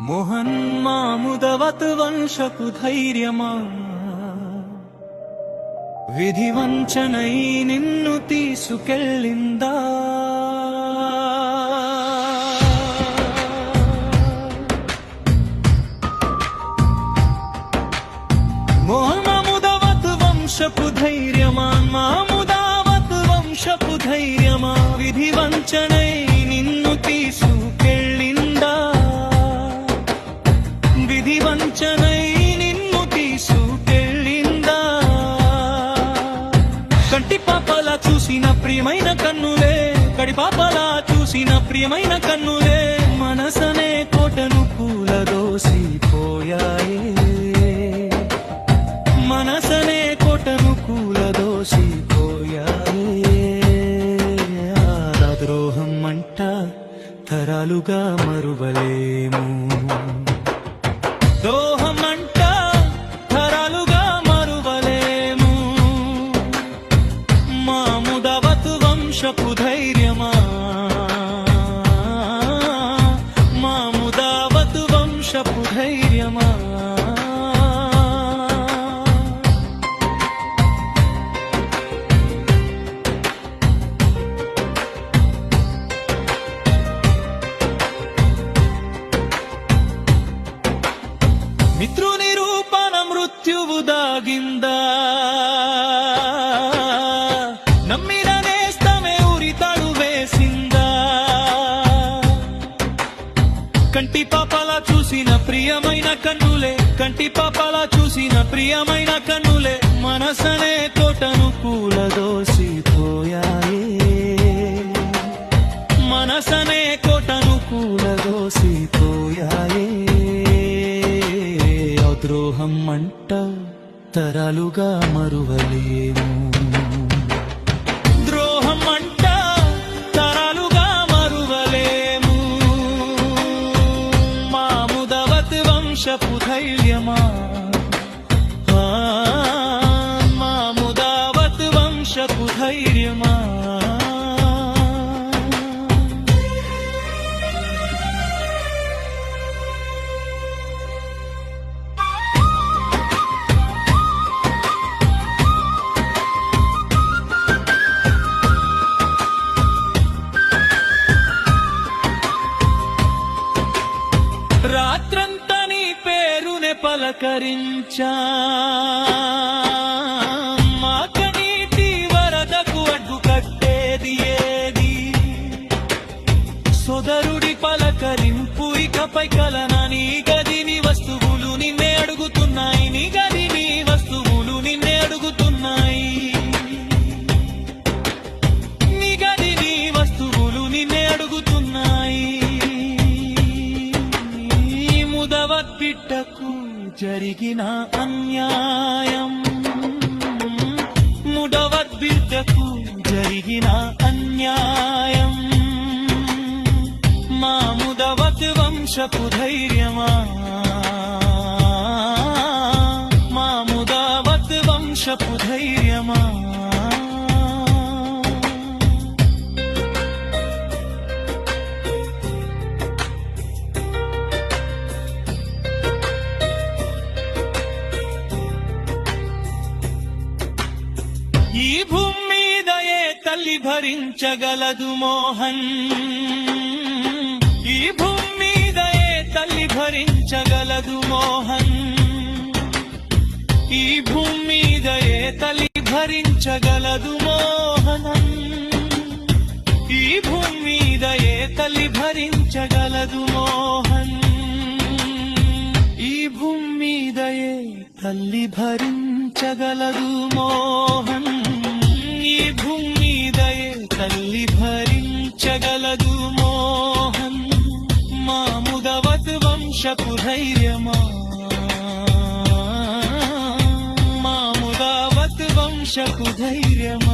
మోహన్ మాముదవత్ వంశపు ధైర్యమా, విధి వంచనై నిన్ను తీసుకెళ్ళిందా? మోహన్ మాముదవత్ వంశపు ధైర్యమా, మాముదావత్ వంశపు ధైర్యమా, విధి వంచనై నిన్ను తీసుకెళ్ళిందా? విధి వంచనై నిన్ను తీసుకెళ్ళిందా? కంటి పాపలా చూసిన ప్రియమైన కన్నులే, కడి పాపలా చూసిన ప్రియమైన కన్నులే, మనసనే కోటను కూలదోసిపోయాయే, మనసనే కోటను కూలదోసిపోయాయే. ఆ ద్రోహం మంట తరాలుగా మరువలేము, ద్రోహం అంట తరాలుగా మరువలేము. మాముదవత్ వంశపు ధైర్యమా, మాముదావత్ వంశపు ధైర్యమా. మిత్రుని రూపన మృత్యువు దాగిందా, నమ్మిన నేస్తమే ఉరితాడు వేసిందా? కంటి పాపలా చూసిన ప్రియమైన కన్నులే, కంటి పాపలా చూసిన ప్రియమైన కన్నులే, మనసనే కోటను కూలదోసిపోయాయే, మనసనే కోటను కూలదోసిపోయాయే. ద్రోహం మంట తరాలుగా మరువలేము, ద్రోహం మంట తరాలుగా మరువలేము. మాముదవత్ వంశపు ధైర్యమా, మాముదావత్ వంశపు ధైర్యమా. రాత్రంతా నీ పేరునే పలకరించా, మా కనీటి వరదకు అడ్డు కట్టేది ఏది? సోదరుడి పలకరింపు ఇకపై కలనా? నీ గది నీ వస్తువులు నిన్నే అడుగుతున్నాయి, నీ గది నీ వస్తువులు నిన్నే అడుగుతున్నాయి, నీ గది నీ వస్తువులు నిన్నే అడుగుతున్నాయి. ముదవత్ బిడ్డకు జరిగిన అన్యాయం, ముదవత్ బిడ్డకు జరిగిన అన్యాయం. మాముదవత్ వంశపు ధైర్యమా, మాముదావత్ వంశపు ధైర్యమా. ఈ భూమి మీద ఏ తల్లి భరించగలదు మోహన్, ఈ భూమి మీద ఏ తల్లి భరించగలదు మోహన్, ఈ భూమి మీద ఏ తల్లి భరించగలదు మోహన్, ఈ భూమి మీద ఏ తల్లి భరించగలదు మోహన్, ఈ భూమి మీద ఏ తల్లి భరించగలదు మోహన్, ఈ భూమి మీద ఏ తల్లి భరించగలదు మోహన్. మాముదవత్ వంశపు ధైర్యమా, మాముదావత్ వంశపు ధైర్యమా.